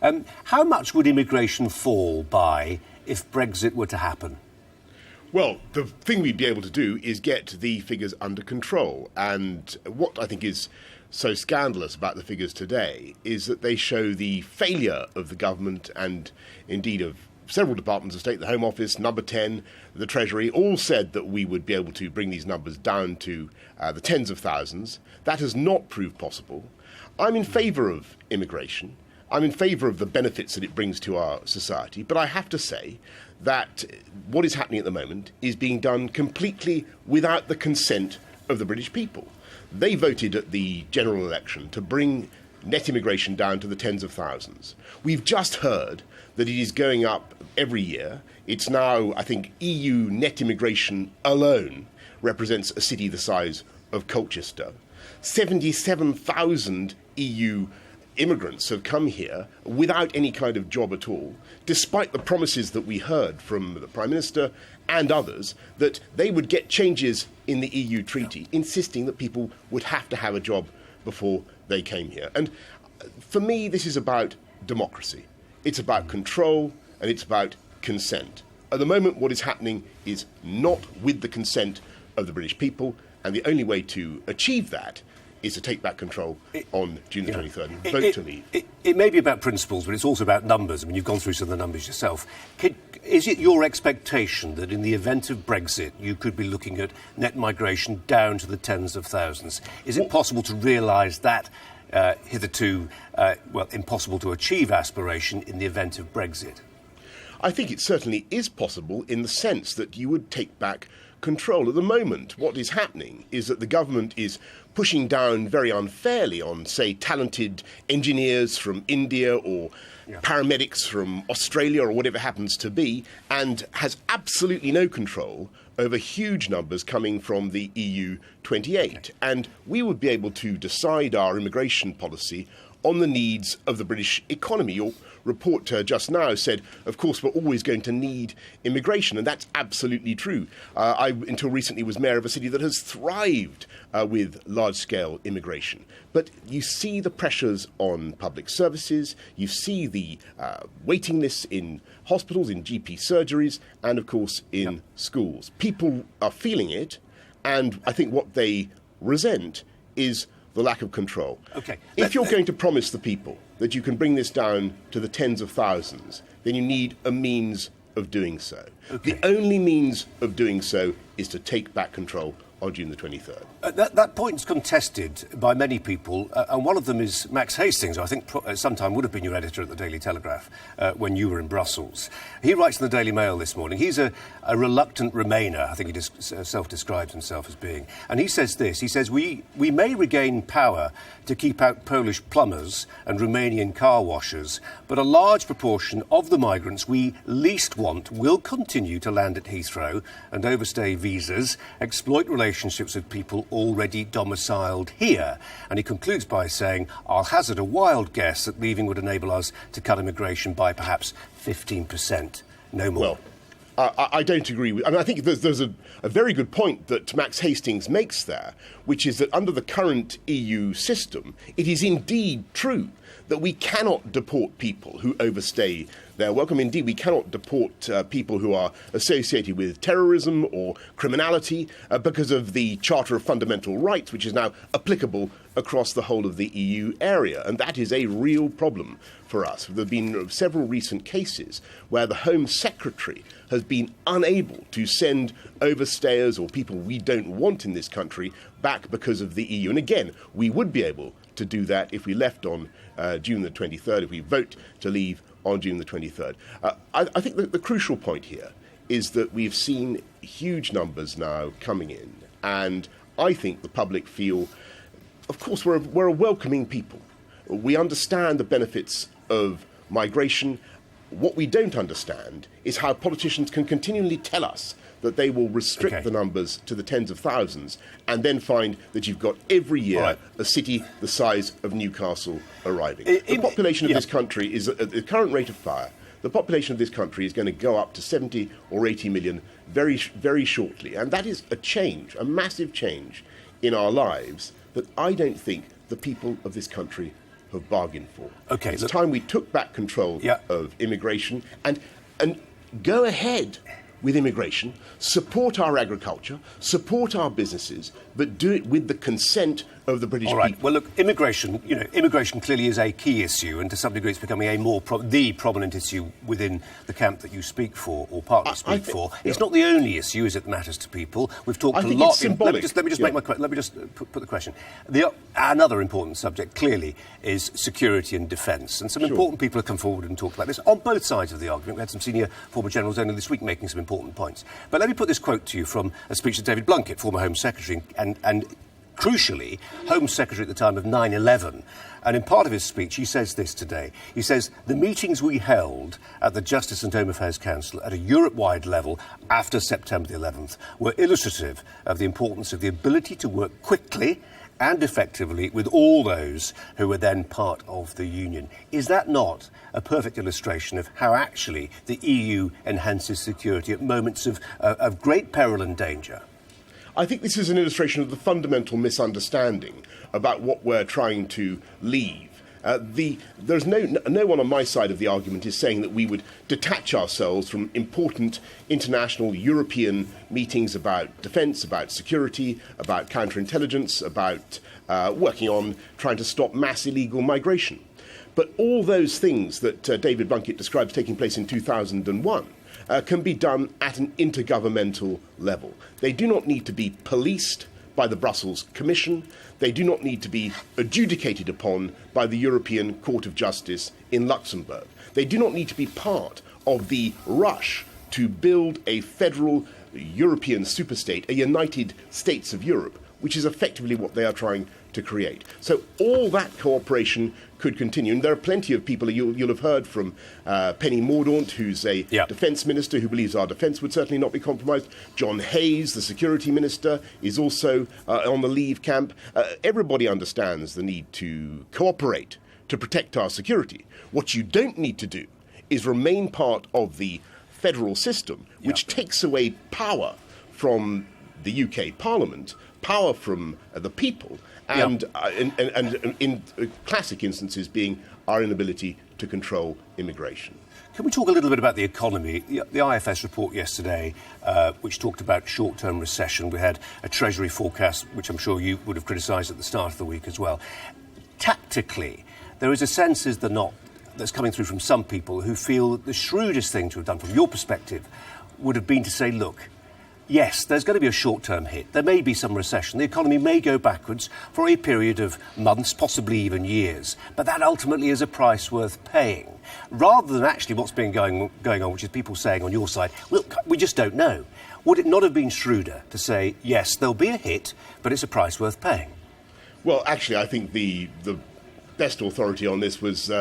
How much would immigration fall by if Brexit were to happen? Well, the thing we'd be able to do is get the figures under control. And what I think is so scandalous about the figures today is that they show the failure of the government and indeed of several departments of state, the Home Office, Number 10, the Treasury, all said that we would be able to bring these numbers down to the tens of thousands. That has not proved possible. I'm in favour of immigration. I'm in favour of the benefits that it brings to our society. But I have to say that what is happening at the moment is being done completely without the consent of the British people. They voted at the general election to bring net immigration down to the tens of thousands. We've just heard that it is going up every year. It's now, I think, EU net immigration alone represents a city the size of Colchester. 77,000 EU immigrants have come here without any kind of job at all, despite the promises that we heard from the Prime Minister and others that they would get changes in the EU treaty, insisting that people would have to have a job before they came here. And for me, this is about democracy. It's about control and it's about consent. At the moment, what is happening is not with the consent of the British people, and the only way to achieve that is to take back control on June the 23rd and vote to leave. It may be about principles, but it's also about numbers. I mean, you've gone through some of the numbers yourself. Is it your expectation that in the event of Brexit, you could be looking at net migration down to the tens of thousands? Is it possible to realise that hitherto, impossible to achieve aspiration in the event of Brexit? I think it certainly is possible in the sense that you would take back control. At the moment, what is happening is that the government is pushing down very unfairly on, say, talented engineers from India or paramedics from Australia or whatever it happens to be, and has absolutely no control over huge numbers coming from the EU 28. And we would be able to decide our immigration policy on the needs of the British economy. Your report just now said, of course, we're always going to need immigration, and that's absolutely true. I, until recently, was mayor of a city that has thrived with large-scale immigration. But you see the pressures on public services, you see the waiting lists in hospitals, in GP surgeries, and, of course, in schools. People are feeling it, and I think what they resent is the lack of control. Okay. If you're going to promise the people that you can bring this down to the tens of thousands, then you need a means of doing so. Okay. The only means of doing so is to take back control on June the 23rd. That point's contested by many people, and one of them is Max Hastings, who I think sometime would have been your editor at the Daily Telegraph when you were in Brussels. He writes in the Daily Mail this morning. He's a reluctant Remainer, I think he self-describes himself as being. And he says this, he says, we may regain power to keep out Polish plumbers and Romanian car washers, but a large proportion of the migrants we least want will continue to land at Heathrow and overstay visas, exploit relationships with people already domiciled here. And he concludes by saying, I'll hazard a wild guess that leaving would enable us to cut immigration by perhaps 15%. No more. Well, I don't agree with... I think there's a very good point that Max Hastings makes there, which is that under the current EU system, it is indeed true that we cannot deport people who overstay their welcome. Indeed, we cannot deport people who are associated with terrorism or criminality because of the Charter of Fundamental Rights, which is now applicable across the whole of the EU area. And that is a real problem for us. There have been several recent cases where the Home Secretary has been unable to send overstayers or people we don't want in this country back because of the EU. And again, we would be able to do that if we left on June the 23rd, if we vote to leave on June the 23rd. I think that the crucial point here is that we've seen huge numbers now coming in, and I think the public feel, of course, we're a welcoming people. We understand the benefits of migration. What we don't understand is how politicians can continually tell us that they will restrict the numbers to the tens of thousands and then find that you've got every year a city the size of Newcastle arriving. The population of this country is, at the current rate of fire, the population of this country is going to go up to 70 or 80 million very, very shortly. And that is a change, a massive change in our lives that I don't think the people of this country have bargained for. Okay, it's time we took back control of immigration and go ahead with immigration, support our agriculture, support our businesses, but do it with the consent of the British people. Well, look, immigration clearly is a key issue, and to some degree it's becoming the prominent issue within the camp that you speak for, or partly speak for. It's not the only issue, is it, that matters to people? We've talked a lot. It's symbolic. Let me just put the question. Another important subject, clearly, is security and defence, and some important people have come forward and talked about this on both sides of the argument. We had some senior former generals only this week making some important points. But let me put this quote to you from a speech of David Blunkett, former Home Secretary, and crucially, Home Secretary at the time of 9/11. And in part of his speech, he says this today. He says, the meetings we held at the Justice and Home Affairs Council at a Europe-wide level after September the 11th were illustrative of the importance of the ability to work quickly and effectively with all those who were then part of the Union. Is that not a perfect illustration of how actually the EU enhances security at moments of great peril and danger? I think this is an illustration of the fundamental misunderstanding about what we're trying to leave. There's no one on my side of the argument is saying that we would detach ourselves from important international European meetings about defence, about security, about counterintelligence, about working on trying to stop mass illegal migration. But all those things that David Blunkett describes taking place in 2001 can be done at an intergovernmental level. They do not need to be policed by the Brussels Commission. They do not need to be adjudicated upon by the European Court of Justice in Luxembourg. They do not need to be part of the rush to build a federal European superstate, a United States of Europe, which is effectively what they are trying to create. So all that cooperation could continue. And there are plenty of people, you'll have heard from Penny Mordaunt, who's a defence minister, who believes our defence would certainly not be compromised. John Hayes, the security minister, is also on the Leave camp. Everybody understands the need to cooperate to protect our security. What you don't need to do is remain part of the federal system, which takes away power from the UK Parliament, power from the people, and in classic instances being our inability to control immigration. Can we talk a little bit about the economy? The IFS report yesterday, which talked about short-term recession. We had a Treasury forecast, which I'm sure you would have criticised at the start of the week as well. Tactically, there is a sense, is there not, that's coming through from some people who feel that the shrewdest thing to have done from your perspective would have been to say, look, yes, there's going to be a short-term hit. There may be some recession. The economy may go backwards for a period of months, possibly even years. But that ultimately is a price worth paying. Rather than actually what's been going on, which is people saying on your side, look, we just don't know. Would it not have been shrewder to say, yes, there'll be a hit, but it's a price worth paying? Well, actually, I think the best authority on this was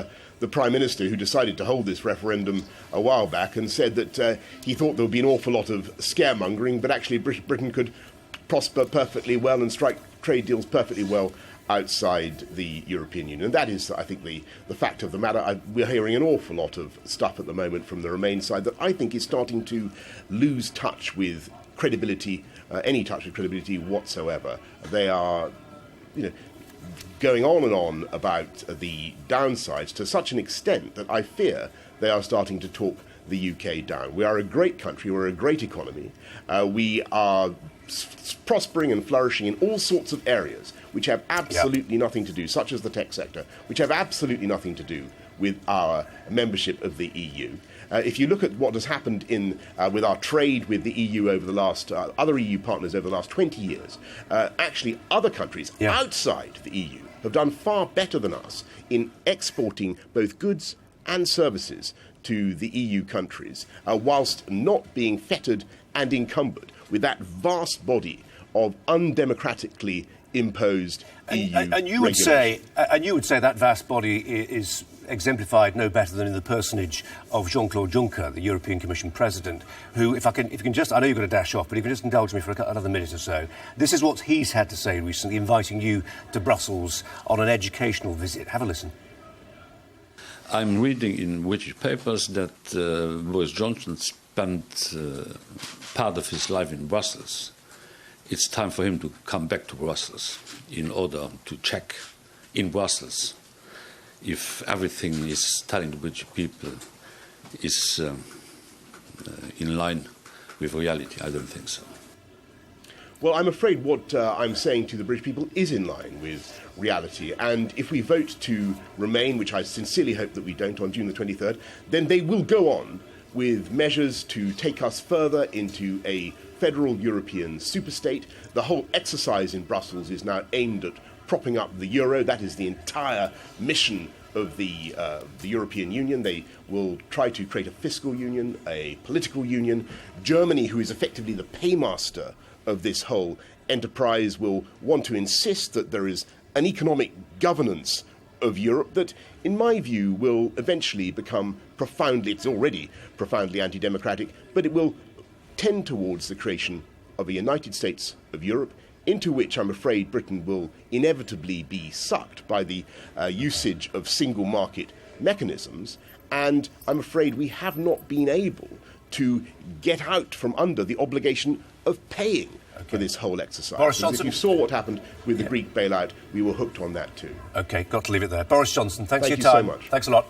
the Prime Minister, who decided to hold this referendum a while back and said that he thought there would be an awful lot of scaremongering, but actually Britain could prosper perfectly well and strike trade deals perfectly well outside the European Union. And that is, I think, the fact of the matter. We're hearing an awful lot of stuff at the moment from the Remain side that I think is starting to lose touch with credibility, any touch with credibility whatsoever. They are, going on and on about the downsides to such an extent that I fear they are starting to talk the UK down. We are a great country, we're a great economy, we are prospering and flourishing in all sorts of areas which have absolutely nothing to do, such as the tech sector, which have absolutely nothing to do with our membership of the EU. If you look at what has happened with our trade with the EU over the last, other EU partners over the last 20 years, actually other countries outside the EU have done far better than us in exporting both goods and services to the EU countries, whilst not being fettered and encumbered with that vast body of undemocratically imposed EU and you would say that vast body is exemplified no better than in the personage of Jean-Claude Juncker, the European Commission President, who, if you can just, I know you've got to dash off, but if you can just indulge me for another minute or so, this is what he's had to say recently, inviting you to Brussels on an educational visit. Have a listen. I'm reading in British papers that Boris Johnson spent part of his life in Brussels. It's time for him to come back to Brussels in order to check in Brussels if everything is telling the British people is in line with reality. I don't think so. Well, I'm afraid what I'm saying to the British people is in line with reality. And if we vote to remain, which I sincerely hope that we don't, on June the 23rd, then they will go on with measures to take us further into a federal European superstate. The whole exercise in Brussels is now aimed at propping up the euro. That is the entire mission of the European Union. They will try to create a fiscal union, a political union. Germany, who is effectively the paymaster of this whole enterprise, will want to insist that there is an economic governance of Europe that, in my view, will eventually become profoundly, it's already profoundly anti-democratic, but it will tend towards the creation of a United States of Europe, into which I'm afraid Britain will inevitably be sucked by the usage of single market mechanisms. And I'm afraid we have not been able to get out from under the obligation of paying for this whole exercise. Boris Johnson, if you saw what happened with the Greek bailout, we were hooked on that too. OK, got to leave it there. Boris Johnson, thanks for your time. Thank you so much. Thanks a lot.